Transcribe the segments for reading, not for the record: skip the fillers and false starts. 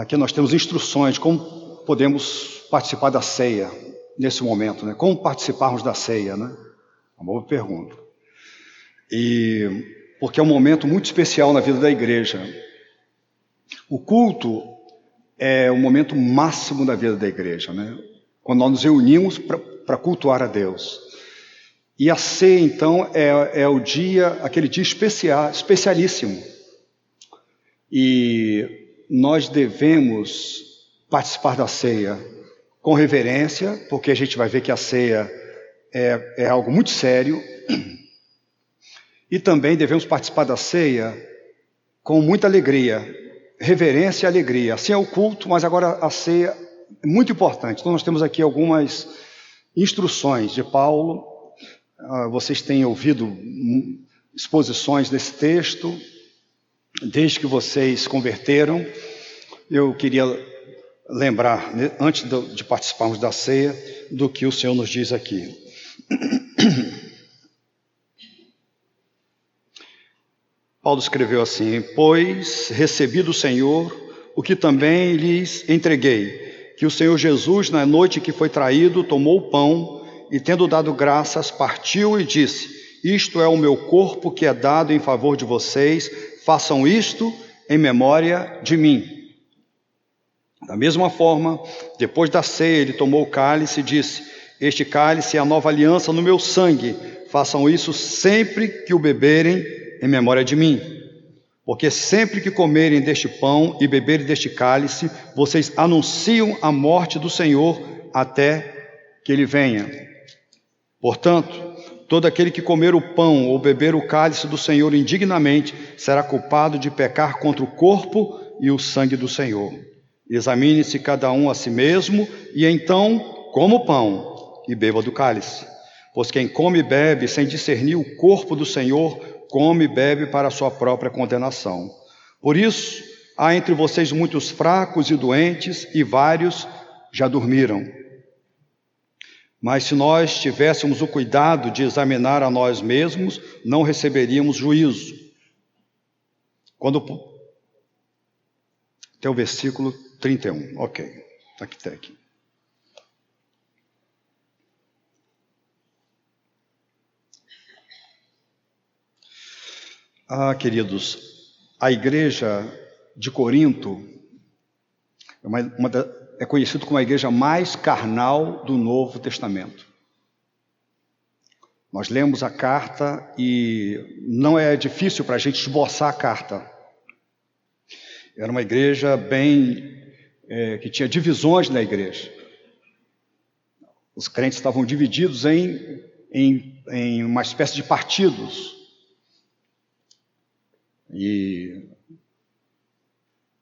Aqui nós temos instruções de como podemos participar da ceia nesse momento, né? Como participarmos da ceia, né? Uma boa pergunta. Porque é um momento muito especial na vida da igreja. O culto é o momento máximo da vida da igreja, né? Quando nós nos reunimos para cultuar a Deus. E a ceia, então, é o dia, aquele dia especialíssimo. E nós devemos participar da ceia com reverência, porque a gente vai ver que a ceia é algo muito sério. E também devemos participar da ceia com muita alegria, reverência e alegria. Assim é o culto, mas agora a ceia é muito importante. Então nós temos aqui algumas instruções de Paulo. Vocês têm ouvido exposições desse texto, desde que vocês converteram. Eu queria lembrar, antes de participarmos da ceia, do que o Senhor nos diz aqui. Paulo escreveu assim: pois recebi do Senhor o que também lhes entreguei, que o Senhor Jesus, na noite que foi traído, tomou o pão e, tendo dado graças, partiu e disse: isto é o meu corpo que é dado em favor de vocês, façam isto em memória de mim. Da mesma forma, depois da ceia, ele tomou o cálice e disse: este cálice é a nova aliança no meu sangue, façam isso sempre que o beberem em memória de mim. Porque sempre que comerem deste pão e beberem deste cálice, vocês anunciam a morte do Senhor até que ele venha. Portanto, todo aquele que comer o pão ou beber o cálice do Senhor indignamente será culpado de pecar contra o corpo e o sangue do Senhor. Examine-se cada um a si mesmo e então coma o pão e beba do cálice. Pois quem come e bebe sem discernir o corpo do Senhor, come e bebe para a sua própria condenação. Por isso, há entre vocês muitos fracos e doentes, e vários já dormiram. Mas se nós tivéssemos o cuidado de examinar a nós mesmos, não receberíamos juízo. Até o versículo 31. Ok, aqui está aqui. Queridos, a igreja de Corinto é conhecida como a igreja mais carnal do Novo Testamento. Nós lemos a carta e não é difícil para a gente esboçar a carta. Era uma igreja que tinha divisões na igreja. Os crentes estavam divididos em uma espécie de partidos. E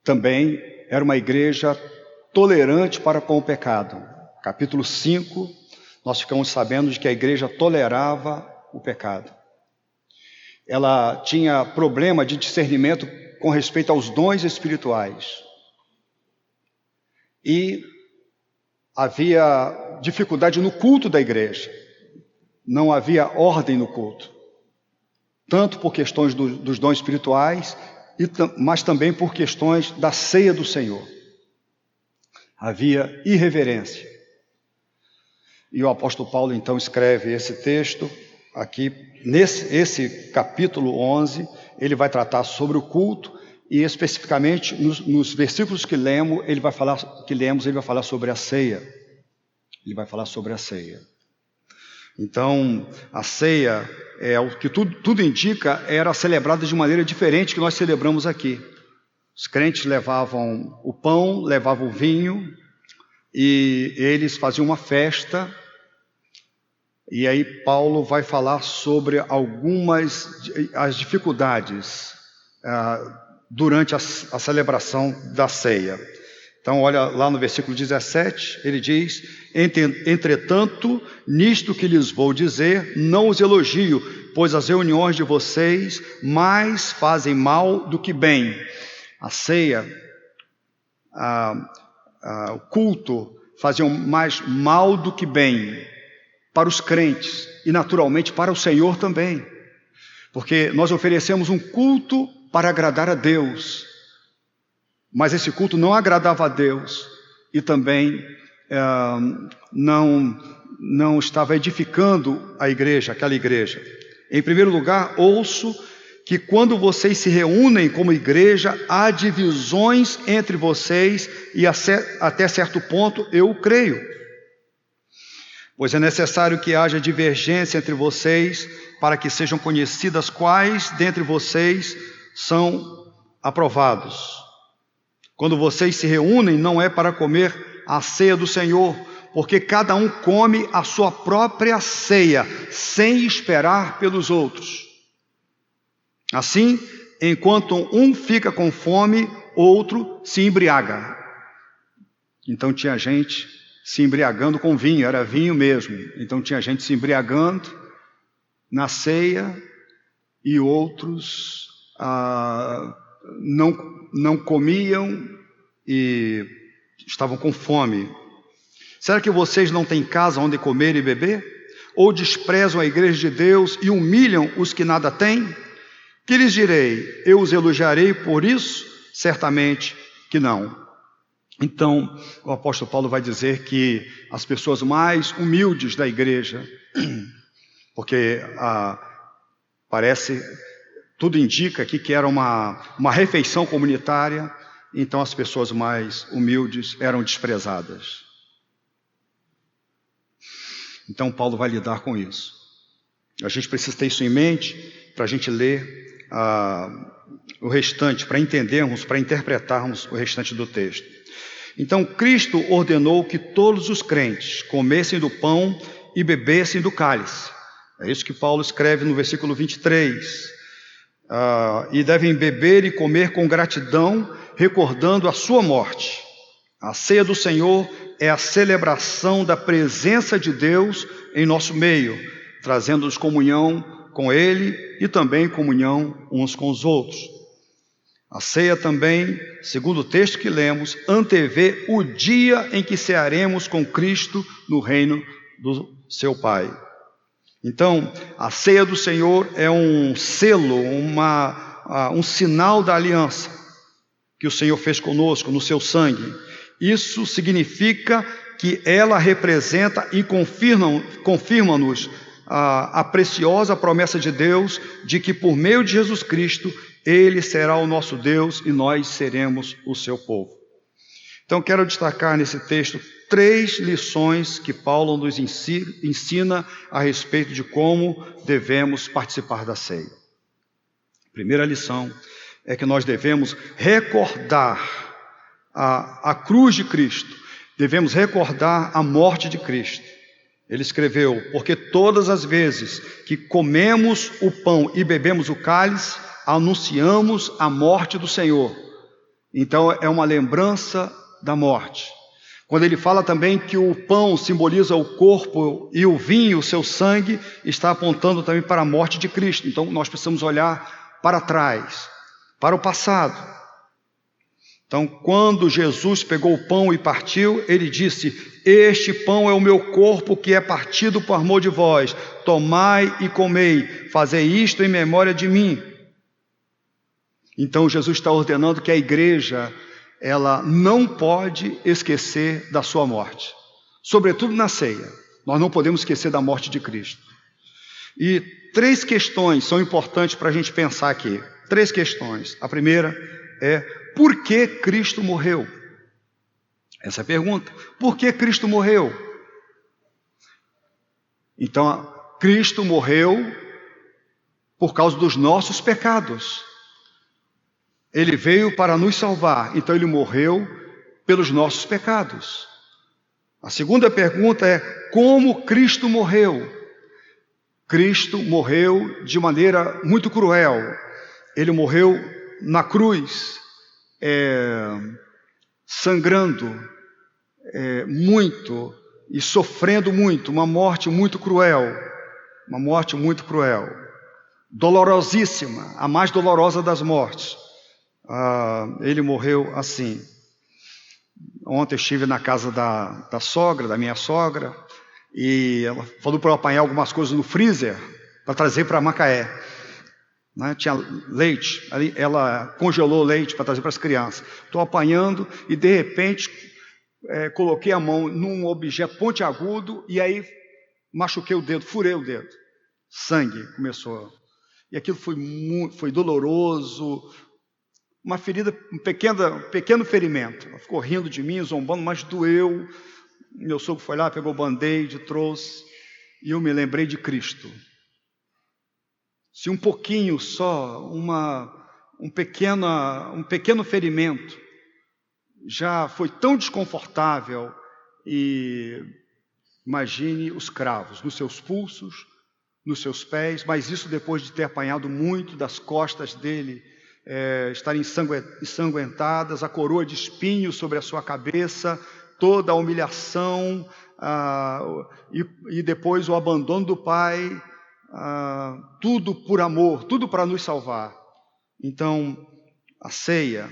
também era uma igreja tolerante para com o pecado. Capítulo 5, nós ficamos sabendo de que a igreja tolerava o pecado. Ela tinha problema de discernimento com respeito aos dons espirituais. E havia dificuldade no culto da igreja. Não havia ordem no culto. Tanto por questões dos dons espirituais, mas também por questões da ceia do Senhor. Havia irreverência. E o apóstolo Paulo então escreve esse texto aqui, esse capítulo 11, ele vai tratar sobre o culto e especificamente nos versículos que lemos, ele vai falar sobre a ceia. Ele vai falar sobre a ceia. Então, a ceia, o que tudo indica, era celebrada de maneira diferente que nós celebramos aqui. Os crentes levavam o pão, levavam o vinho, e eles faziam uma festa. E aí Paulo vai falar sobre as dificuldades durante a celebração da ceia. Então, olha lá no versículo 17, ele diz: entretanto, nisto que lhes vou dizer, não os elogio, pois as reuniões de vocês mais fazem mal do que bem. A ceia, o culto, faziam mais mal do que bem para os crentes e, naturalmente, para o Senhor também. Porque nós oferecemos um culto para agradar a Deus. Mas esse culto não agradava a Deus e também não estava edificando a igreja, aquela igreja. Em primeiro lugar, ouço que quando vocês se reúnem como igreja, há divisões entre vocês e até certo ponto eu creio. Pois é necessário que haja divergência entre vocês para que sejam conhecidas quais dentre vocês são aprovados. Quando vocês se reúnem, não é para comer a ceia do Senhor, porque cada um come a sua própria ceia, sem esperar pelos outros. Assim, enquanto um fica com fome, outro se embriaga. Então tinha gente se embriagando com vinho, era vinho mesmo. Então tinha gente se embriagando na ceia e outros não comiam e estavam com fome. Será que vocês não têm casa onde comer e beber? Ou desprezam a igreja de Deus e humilham os que nada têm? Que lhes direi? Eu os elogiarei por isso? Certamente que não. Então, o apóstolo Paulo vai dizer que as pessoas mais humildes da igreja, porque tudo indica aqui que era uma refeição comunitária, então as pessoas mais humildes eram desprezadas. Então Paulo vai lidar com isso. A gente precisa ter isso em mente para a gente ler o restante, para entendermos, para interpretarmos o restante do texto. Então Cristo ordenou que todos os crentes comessem do pão e bebessem do cálice. É isso que Paulo escreve no versículo 23. E devem beber e comer com gratidão, recordando a sua morte. A ceia do Senhor é a celebração da presença de Deus em nosso meio, trazendo-nos comunhão com Ele e também comunhão uns com os outros. A ceia também, segundo o texto que lemos, antevê o dia em que cearemos com Cristo no reino do seu Pai. Então, a ceia do Senhor é um selo, um sinal da aliança que o Senhor fez conosco no seu sangue. Isso significa que ela representa e confirma-nos a preciosa promessa de Deus de que por meio de Jesus Cristo Ele será o nosso Deus e nós seremos o seu povo. Então quero destacar nesse texto 3 lições que Paulo nos ensina a respeito de como devemos participar da ceia. A primeira lição é que nós devemos recordar a cruz de Cristo, devemos recordar a morte de Cristo. Ele escreveu: porque todas as vezes que comemos o pão e bebemos o cálice, anunciamos a morte do Senhor. Então é uma lembrança da morte. Quando ele fala também que o pão simboliza o corpo e o vinho, o seu sangue, está apontando também para a morte de Cristo. Então nós precisamos olhar para trás, para o passado. Então, quando Jesus pegou o pão e partiu, ele disse: este pão é o meu corpo que é partido por amor de vós. Tomai e comei, fazei isto em memória de mim. Então, Jesus está ordenando que a igreja, ela não pode esquecer da sua morte. Sobretudo na ceia, nós não podemos esquecer da morte de Cristo. E 3 questões são importantes para a gente pensar aqui. 3 questões. A primeira é: por que Cristo morreu? Essa é a pergunta. Por que Cristo morreu? Então, Cristo morreu por causa dos nossos pecados. Ele veio para nos salvar, então Ele morreu pelos nossos pecados. A segunda pergunta é: como Cristo morreu? Cristo morreu de maneira muito cruel. Ele morreu na cruz, sangrando muito e sofrendo muito, uma morte muito cruel, dolorosíssima, a mais dolorosa das mortes. Ele morreu assim. Ontem eu estive na casa da minha sogra, e ela falou para eu apanhar algumas coisas no freezer para trazer para Macaé. né? Tinha leite, ali, ela congelou leite para trazer para as crianças. Estou apanhando e de repente coloquei a mão num objeto pontiagudo e aí machuquei o dedo, furei o dedo. Sangue começou. E aquilo foi doloroso, uma ferida, um pequeno ferimento. Ela ficou rindo de mim, zombando, mas doeu. Meu sogro foi lá, pegou o band-aid, trouxe, e eu me lembrei de Cristo. Se um pouquinho só, um pequeno ferimento, já foi tão desconfortável, e imagine os cravos nos seus pulsos, nos seus pés, mas isso depois de ter apanhado muito das costas dele, estarem ensanguentadas, a coroa de espinhos sobre a sua cabeça, toda a humilhação, e depois o abandono do Pai, tudo por amor, tudo para nos salvar. Então, a ceia,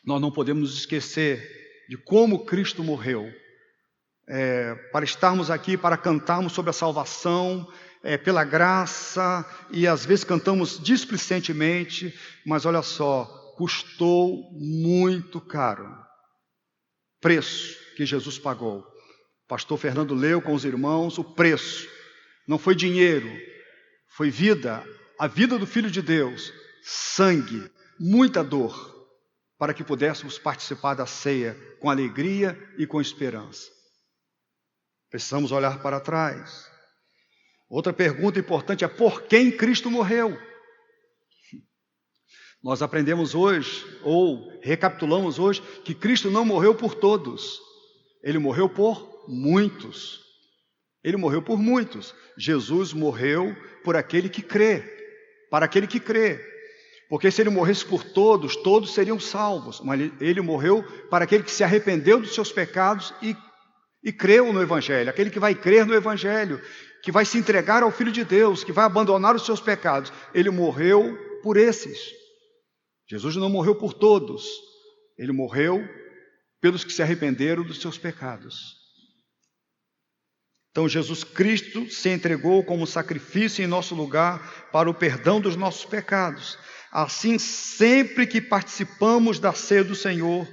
nós não podemos nos esquecer de como Cristo morreu, para estarmos aqui, para cantarmos sobre a salvação, pela graça, e às vezes cantamos displicentemente, mas olha só, custou muito caro, preço que Jesus pagou. O pastor Fernando leu com os irmãos o preço, não foi dinheiro, foi vida, a vida do Filho de Deus, sangue, muita dor, para que pudéssemos participar da ceia com alegria e com esperança. Precisamos olhar para trás. Outra pergunta importante é: por quem Cristo morreu? Nós aprendemos hoje, ou recapitulamos hoje, que Cristo não morreu por todos. Ele morreu por muitos. Ele morreu por muitos. Jesus morreu por aquele que crê. Para aquele que crê. Porque se ele morresse por todos, todos seriam salvos. Mas ele morreu para aquele que se arrependeu dos seus pecados e creu no Evangelho. Aquele que vai crer no Evangelho, que vai se entregar ao Filho de Deus, que vai abandonar os seus pecados. Ele morreu por esses. Jesus não morreu por todos. Ele morreu pelos que se arrependeram dos seus pecados. Então Jesus Cristo se entregou como sacrifício em nosso lugar para o perdão dos nossos pecados. Assim, sempre que participamos da ceia do Senhor,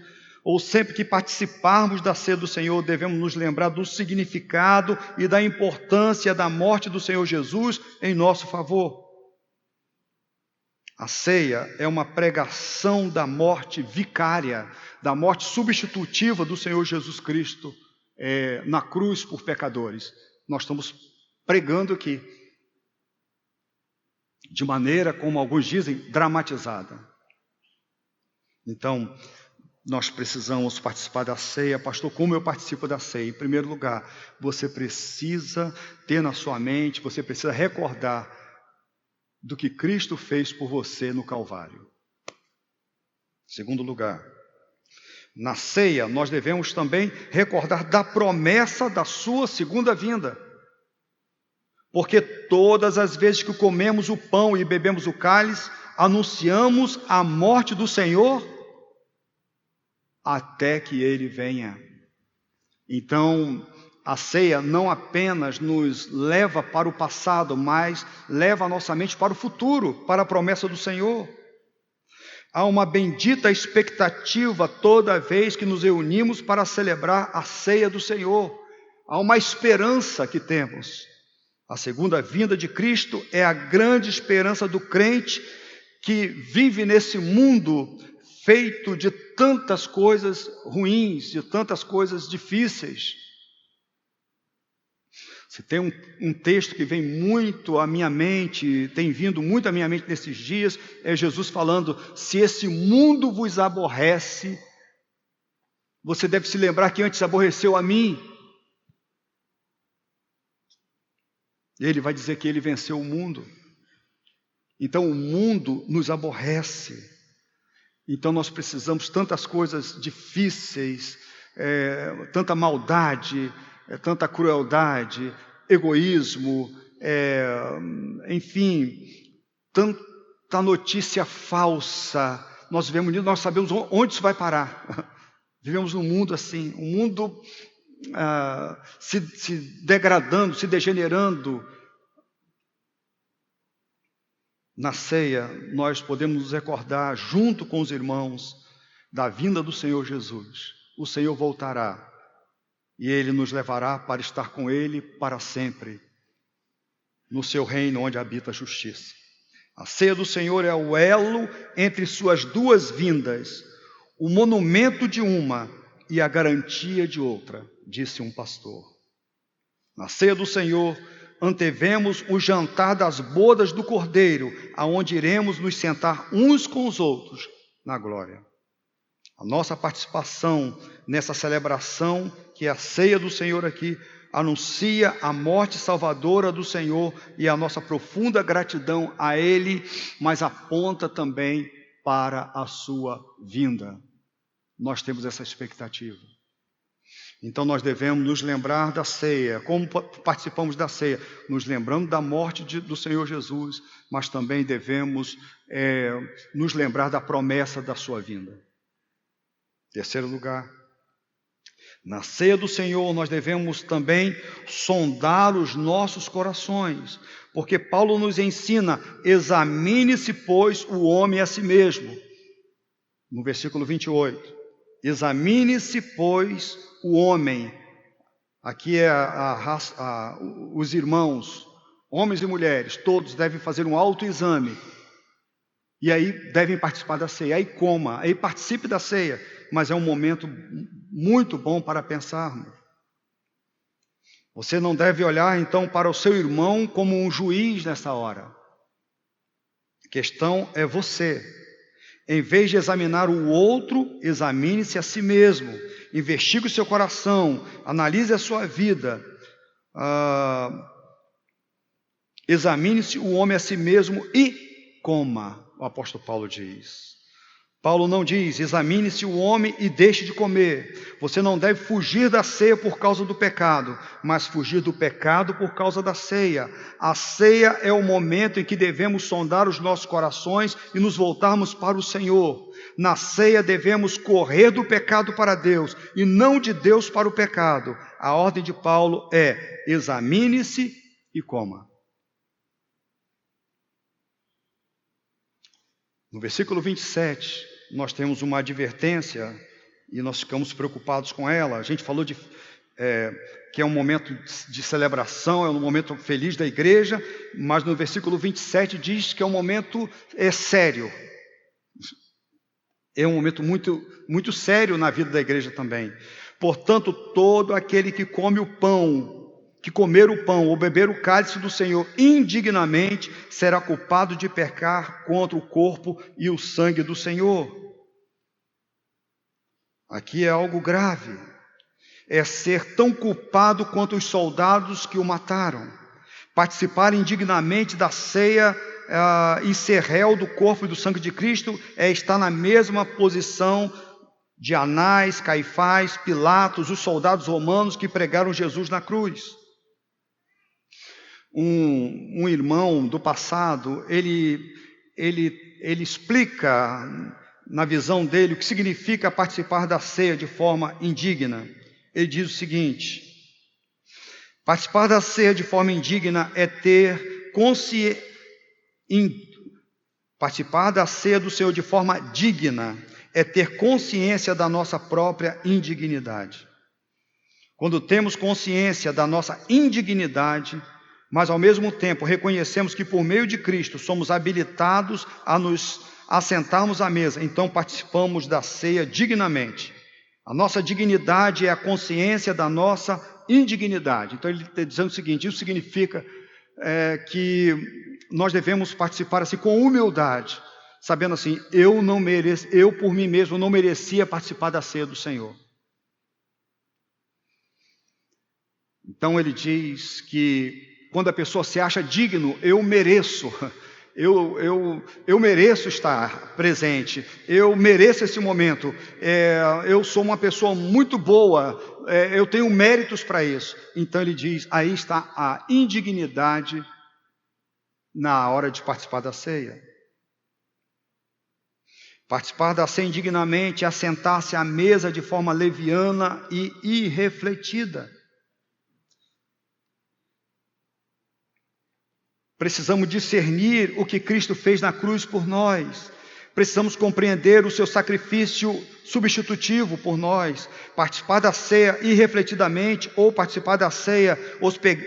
ou sempre que participarmos da ceia do Senhor, devemos nos lembrar do significado e da importância da morte do Senhor Jesus em nosso favor. A ceia é uma pregação da morte vicária, da morte substitutiva do Senhor Jesus Cristo na cruz por pecadores. Nós estamos pregando aqui, de maneira, como alguns dizem, dramatizada. Então, nós precisamos participar da ceia. Pastor, como eu participo da ceia? Em primeiro lugar, você precisa ter na sua mente, você precisa recordar do que Cristo fez por você no Calvário. Em segundo lugar, na ceia nós devemos também recordar da promessa da sua segunda vinda. Porque todas as vezes que comemos o pão e bebemos o cálice, anunciamos a morte do Senhor até que Ele venha. Então, a ceia não apenas nos leva para o passado, mas leva a nossa mente para o futuro, para a promessa do Senhor. Há uma bendita expectativa toda vez que nos reunimos para celebrar a ceia do Senhor. Há uma esperança que temos. A segunda vinda de Cristo é a grande esperança do crente que vive nesse mundo feito de tantas coisas ruins, de tantas coisas difíceis. Se tem um texto que vem muito à minha mente, tem vindo muito à minha mente nesses dias, é Jesus falando: se esse mundo vos aborrece, você deve se lembrar que antes aborreceu a mim. Ele vai dizer que ele venceu o mundo. Então o mundo nos aborrece. Então nós precisamos tantas coisas difíceis, tanta maldade, tanta crueldade, egoísmo, enfim, tanta notícia falsa. Nós vivemos nisso, nós sabemos onde isso vai parar. Vivemos num mundo assim, um mundo se degradando, se degenerando. Na ceia, nós podemos nos recordar, junto com os irmãos, da vinda do Senhor Jesus. O Senhor voltará e Ele nos levará para estar com Ele para sempre, no seu reino onde habita a justiça. A ceia do Senhor é o elo entre suas duas vindas, o monumento de uma e a garantia de outra, disse um pastor. Na ceia do Senhor, antevemos o jantar das bodas do Cordeiro, aonde iremos nos sentar uns com os outros na glória. A nossa participação nessa celebração, que é a ceia do Senhor aqui, anuncia a morte salvadora do Senhor e a nossa profunda gratidão a Ele, mas aponta também para a sua vinda. Nós temos essa expectativa. Então nós devemos nos lembrar da ceia. Como participamos da ceia? Nos lembrando da morte do Senhor Jesus, mas também devemos nos lembrar da promessa da sua vinda. Terceiro lugar, na ceia do Senhor nós devemos também sondar os nossos corações, porque Paulo nos ensina: examine-se, pois, o homem a si mesmo. No versículo 28, examine-se, pois, o homem. Aqui é os irmãos, homens e mulheres, todos devem fazer um autoexame. E aí devem participar da ceia. Aí coma, aí participe da ceia. Mas é um momento muito bom para pensarmos. Você não deve olhar então para o seu irmão como um juiz nessa hora. A questão é você. Em vez de examinar o outro, examine-se a si mesmo. Investigue o seu coração, analise a sua vida. Examine-se o homem a si mesmo e coma, o apóstolo Paulo diz. Paulo não diz: examine-se o homem e deixe de comer. Você não deve fugir da ceia por causa do pecado, mas fugir do pecado por causa da ceia. A ceia é o momento em que devemos sondar os nossos corações e nos voltarmos para o Senhor. Na ceia devemos correr do pecado para Deus e não de Deus para o pecado. A ordem de Paulo é: examine-se e coma. No versículo 27, nós temos uma advertência e nós ficamos preocupados com ela. A gente falou que é um momento de celebração, é um momento feliz da igreja, mas no versículo 27 diz que é um momento sério. É um momento muito, muito sério na vida da igreja também. Portanto, todo aquele que comer o pão ou beber o cálice do Senhor indignamente será culpado de pecar contra o corpo e o sangue do Senhor. Aqui é algo grave. É ser tão culpado quanto os soldados que o mataram. Participar indignamente da ceia e ser réu do corpo e do sangue de Cristo é estar na mesma posição de Anás, Caifás, Pilatos, os soldados romanos que pregaram Jesus na cruz. Um irmão do passado, ele explica na visão dele o que significa participar da ceia de forma indigna. Ele diz o seguinte: participar da ceia de forma indigna é ter participar da ceia do Senhor de forma digna é ter consciência da nossa própria indignidade. Quando temos consciência da nossa indignidade, mas ao mesmo tempo reconhecemos que por meio de Cristo somos habilitados a nos assentarmos à mesa, então participamos da ceia dignamente. A nossa dignidade é a consciência da nossa indignidade. Então ele está dizendo o seguinte: isso significa que nós devemos participar assim com humildade, sabendo assim: eu por mim mesmo não merecia participar da ceia do Senhor. Então ele diz que quando a pessoa se acha digno, eu mereço estar presente, eu mereço esse momento, eu sou uma pessoa muito boa, eu tenho méritos para isso. Então ele diz: aí está a indignidade na hora de participar da ceia. Participar da ceia indignamente é assentar-se à mesa de forma leviana e irrefletida. Precisamos discernir o que Cristo fez na cruz por nós. Precisamos compreender o seu sacrifício substitutivo por nós. Participar da ceia irrefletidamente ou participar da ceia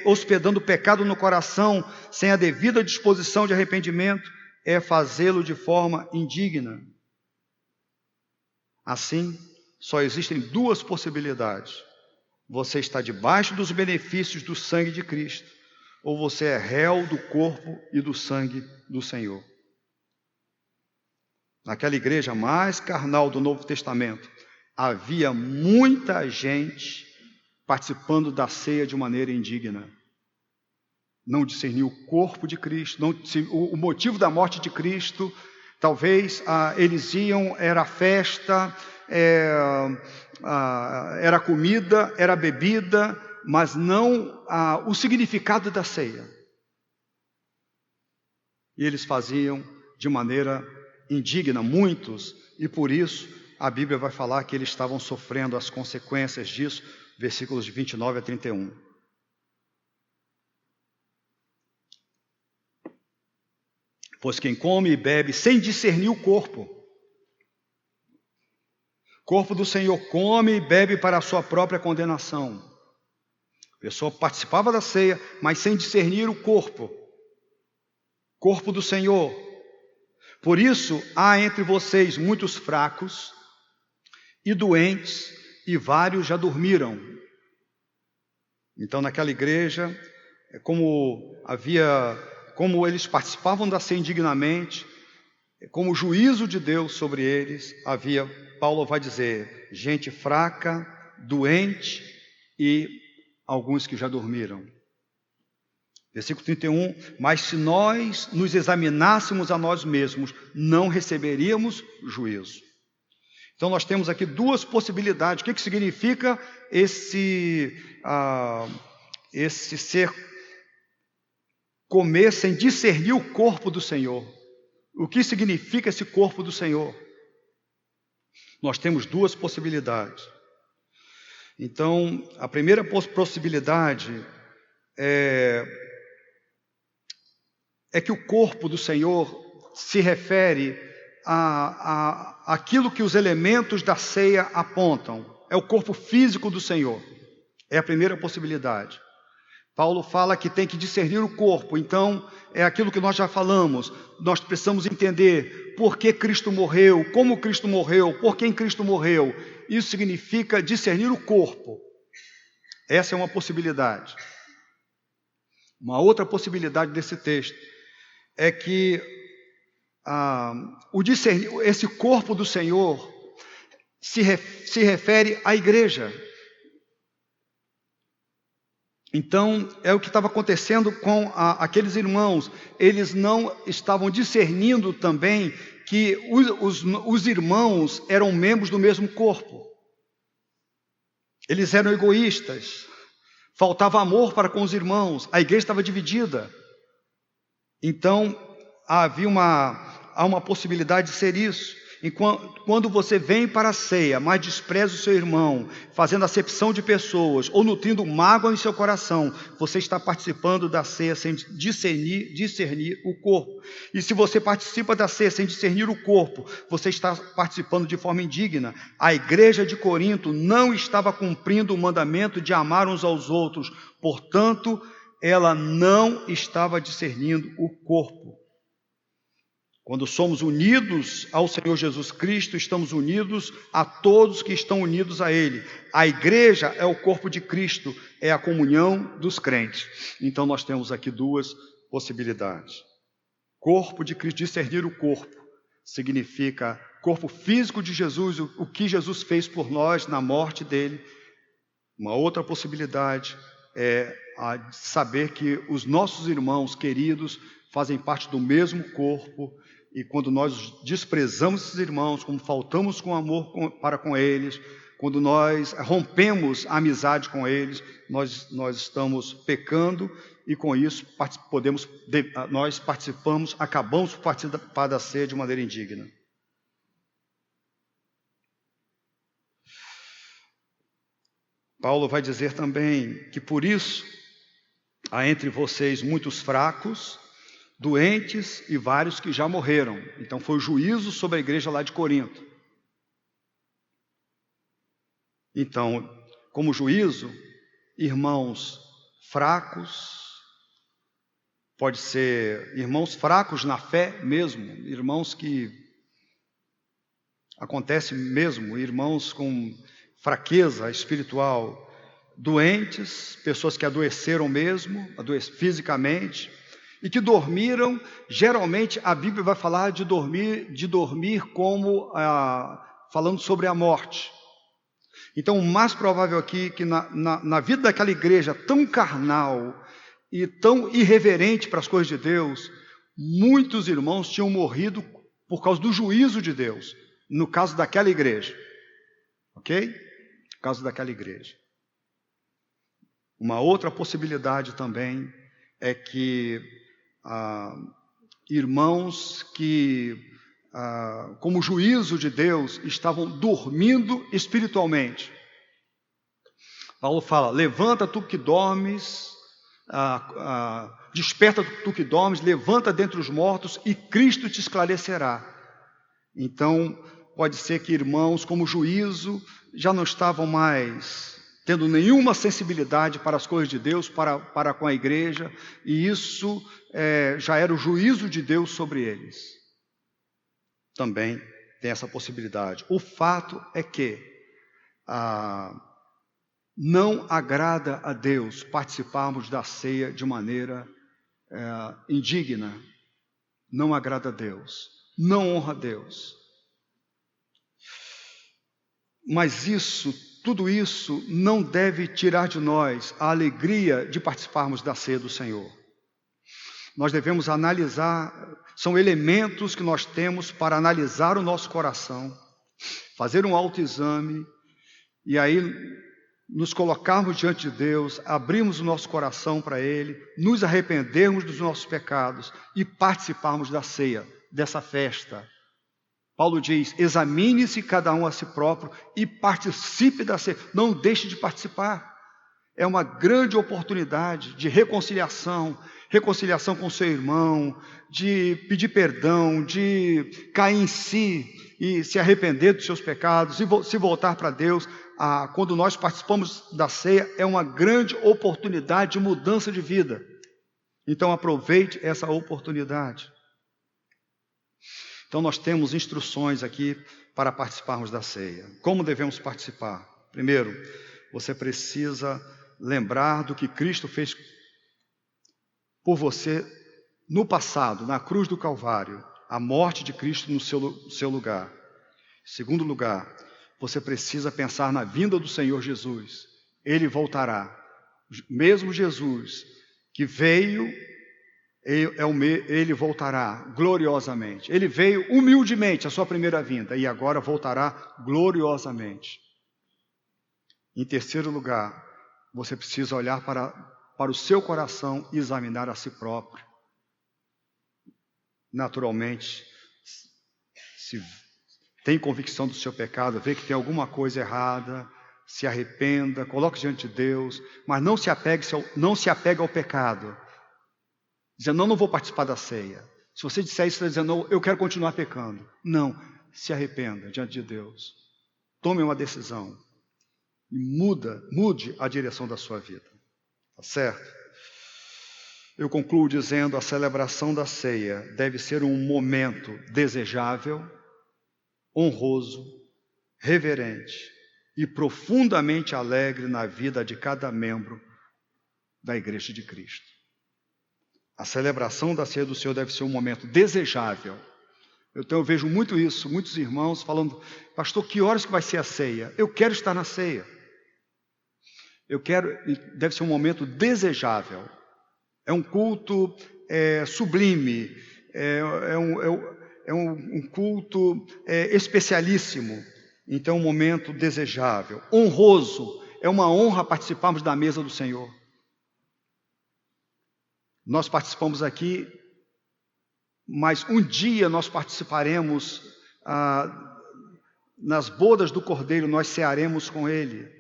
hospedando o pecado no coração sem a devida disposição de arrependimento é fazê-lo de forma indigna. Assim, só existem duas possibilidades. Você está debaixo dos benefícios do sangue de Cristo, ou você é réu do corpo e do sangue do Senhor. Naquela igreja mais carnal do Novo Testamento, havia muita gente participando da ceia de maneira indigna. Não discerniu o corpo de Cristo, o motivo da morte de Cristo. Talvez eles iam, era festa, era comida, era bebida, mas não o significado da ceia. E eles faziam de maneira indigna, muitos, e por isso a Bíblia vai falar que eles estavam sofrendo as consequências disso, versículos de 29 a 31. Pois quem come e bebe sem discernir o corpo do Senhor, come e bebe para a sua própria condenação. A pessoa participava da ceia, mas sem discernir o corpo do Senhor. Por isso, há entre vocês muitos fracos e doentes, e vários já dormiram. Então, naquela igreja, como eles participavam da ceia indignamente, como o juízo de Deus sobre eles, Paulo vai dizer, gente fraca, doente e alguns que já dormiram. Versículo 31, mas se nós nos examinássemos a nós mesmos, não receberíamos juízo. Então nós temos aqui duas possibilidades. O que significa esse ser comer sem discernir o corpo do Senhor? O que significa esse corpo do Senhor? Nós temos duas possibilidades. Então, a primeira possibilidade é que o corpo do Senhor se refere àquilo que os elementos da ceia apontam. É o corpo físico do Senhor. É a primeira possibilidade. Paulo fala que tem que discernir o corpo. Então, é aquilo que nós já falamos. Nós precisamos entender por que Cristo morreu, como Cristo morreu, por quem Cristo morreu. Isso significa discernir o corpo. Essa é uma possibilidade. Uma outra possibilidade desse texto é que esse corpo do Senhor se refere à igreja. Então, é o que estava acontecendo com aqueles irmãos. Eles não estavam discernindo também que os irmãos eram membros do mesmo corpo. Eles eram egoístas. Faltava amor para com os irmãos. A igreja estava dividida. Então, há uma possibilidade de ser isso. Quando você vem para a ceia, mas despreza o seu irmão, fazendo acepção de pessoas, ou nutrindo mágoa em seu coração, você está participando da ceia sem discernir o corpo. E se você participa da ceia sem discernir o corpo, você está participando de forma indigna. A igreja de Corinto não estava cumprindo o mandamento de amar uns aos outros, portanto, ela não estava discernindo o corpo. Quando somos unidos ao Senhor Jesus Cristo, estamos unidos a todos que estão unidos a Ele. A igreja é o corpo de Cristo, é a comunhão dos crentes. Então nós temos aqui duas possibilidades. Corpo de Cristo, discernir o corpo, significa corpo físico de Jesus, o que Jesus fez por nós na morte dele. Uma outra possibilidade é saber que os nossos irmãos queridos fazem parte do mesmo corpo, e quando nós desprezamos esses irmãos, quando faltamos com amor para com eles, quando nós rompemos a amizade com eles, nós estamos pecando, e com isso nós acabamos por participar da ceia de maneira indigna. Paulo vai dizer também que por isso há entre vocês muitos fracos doentes e vários que já morreram. Então foi o juízo sobre a igreja lá de Corinto. Então, como juízo, irmãos fracos, pode ser irmãos fracos na fé mesmo, irmãos que acontece mesmo, irmãos com fraqueza espiritual, doentes, pessoas que adoeceram mesmo, fisicamente, e que dormiram. Geralmente a Bíblia vai falar de dormir como falando sobre a morte. Então o mais provável aqui que na vida daquela igreja tão carnal e tão irreverente para as coisas de Deus, muitos irmãos tinham morrido por causa do juízo de Deus, no caso daquela igreja, ok? No caso daquela igreja. Uma outra possibilidade também é que irmãos que, como juízo de Deus, estavam dormindo espiritualmente. Paulo fala: levanta tu que dormes, desperta tu que dormes, levanta dentre os mortos e Cristo te esclarecerá. Então, pode ser que irmãos, como juízo, já não estavam mais tendo nenhuma sensibilidade para as coisas de Deus, para com a igreja, e isso já era o juízo de Deus sobre eles. Também tem essa possibilidade. O fato é que não agrada a Deus participarmos da ceia de maneira indigna. Não agrada a Deus, não honra a Deus. Mas tudo isso não deve tirar de nós a alegria de participarmos da ceia do Senhor. Nós devemos analisar, são elementos que nós temos para analisar o nosso coração, fazer um autoexame, e aí nos colocarmos diante de Deus, abrirmos o nosso coração para Ele, nos arrependermos dos nossos pecados e participarmos da ceia, dessa festa. Paulo diz: examine-se cada um a si próprio e participe da ceia. Não deixe de participar. É uma grande oportunidade de reconciliação com seu irmão, de pedir perdão, de cair em si e se arrepender dos seus pecados e se voltar para Deus. Quando nós participamos da ceia, é uma grande oportunidade de mudança de vida. Então aproveite essa oportunidade. Então nós temos instruções aqui para participarmos da ceia. Como devemos participar? Primeiro, você precisa lembrar do que Cristo fez por você no passado, na cruz do Calvário, a morte de Cristo no seu lugar. Segundo lugar, você precisa pensar na vinda do Senhor Jesus. Ele voltará. Mesmo Jesus que veio, ele voltará gloriosamente. Ele veio humildemente a sua primeira vinda e agora voltará gloriosamente. Em terceiro lugar, você precisa olhar para o seu coração e examinar a si próprio. Naturalmente, se tem convicção do seu pecado, vê que tem alguma coisa errada, se arrependa, coloque diante de Deus, mas não se apegue ao pecado. Dizendo: não vou participar da ceia. Se você disser isso, você está dizendo: eu quero continuar pecando. Não, se arrependa diante de Deus. Tome uma decisão e mude a direção da sua vida. Tá certo? Eu concluo dizendo: a celebração da ceia deve ser um momento desejável, honroso, reverente e profundamente alegre na vida de cada membro da Igreja de Cristo. A celebração da ceia do Senhor deve ser um momento desejável. Eu vejo muito isso, muitos irmãos falando: pastor, que horas que vai ser a ceia? Eu quero estar na ceia. Deve ser um momento desejável. É um culto sublime, é um culto especialíssimo. Então, um momento desejável, honroso. É uma honra participarmos da mesa do Senhor. Nós participamos aqui, mas um dia nós participaremos nas bodas do Cordeiro, nós cearemos com Ele.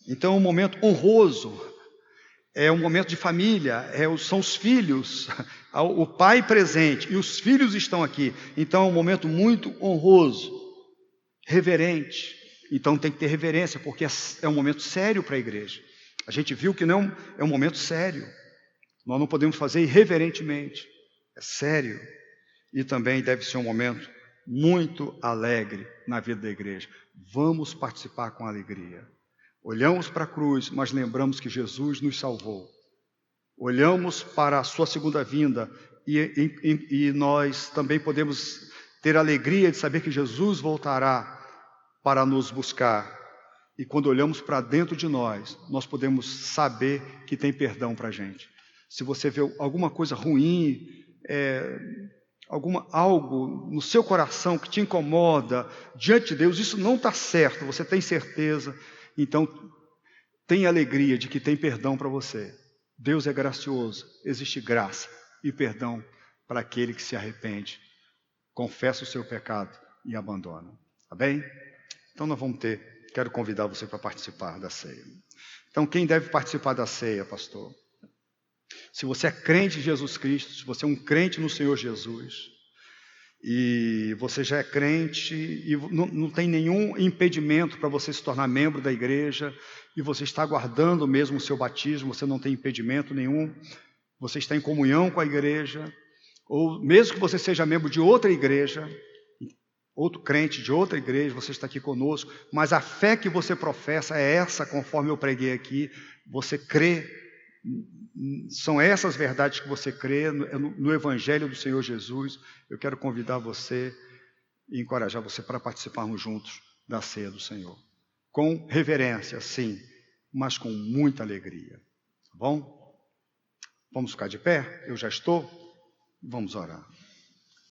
Então é um momento honroso, É um momento de família, são os filhos, o pai presente e os filhos estão aqui. Então é um momento muito honroso, reverente. Então tem que ter reverência, porque é um momento sério para a igreja. A gente viu que não é um momento sério. Nós não podemos fazer irreverentemente. É sério. E também deve ser um momento muito alegre na vida da igreja. Vamos participar com alegria. Olhamos para a cruz, mas lembramos que Jesus nos salvou. Olhamos para a sua segunda vinda e nós também podemos ter a alegria de saber que Jesus voltará para nos buscar. E quando olhamos para dentro de nós, nós podemos saber que tem perdão para a gente. Se você vê alguma coisa ruim, algo no seu coração que te incomoda diante de Deus, isso não está certo, você tem certeza. Então, tenha alegria de que tem perdão para você. Deus é gracioso, existe graça e perdão para aquele que se arrepende, confessa o seu pecado e abandona. Tá bem? Então quero convidar você para participar da ceia. Então, quem deve participar da ceia, pastor? Se você é crente em Jesus Cristo, se você é um crente no Senhor Jesus, e você já é crente e não tem nenhum impedimento para você se tornar membro da igreja, e você está aguardando mesmo o seu batismo, você não tem impedimento nenhum, você está em comunhão com a igreja, ou mesmo que você seja membro de outra igreja, outro crente de outra igreja, você está aqui conosco, mas a fé que você professa é essa, conforme eu preguei aqui, você crê, são essas verdades que você crê no Evangelho do Senhor Jesus. Eu quero convidar você e encorajar você para participarmos juntos da ceia do Senhor. Com reverência, sim, mas com muita alegria. Tá bom? Vamos ficar de pé? Eu já estou. Vamos orar.